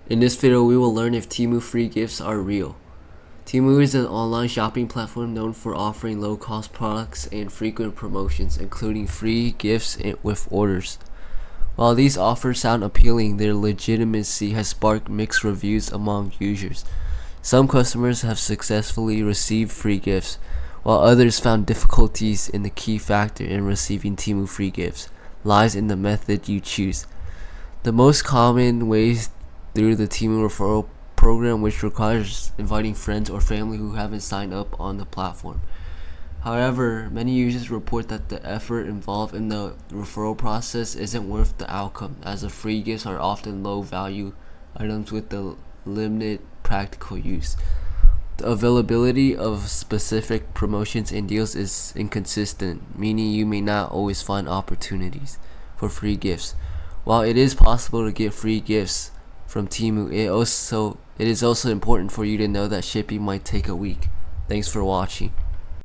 In this video, we will learn if Temu free gifts are real. Temu is an online shopping platform known for offering low-cost products and frequent promotions, including free gifts with orders. While these offers sound appealing, their legitimacy has sparked mixed reviews among users. Some customers have successfully received free gifts, while others found difficulties. In the key factor in receiving Temu free gifts lies in the method you choose. The most common ways through the Temu referral program, which requires inviting friends or family who haven't signed up on the platform. However, many users report that the effort involved in the referral process isn't worth the outcome, as the free gifts are often low-value items with the limited practical use. The availability of specific promotions and deals is inconsistent, meaning you may not always find opportunities for free gifts. While it is possible to get free gifts from Temu, it is also important for you to know that shipping might take a week. Thanks for watching.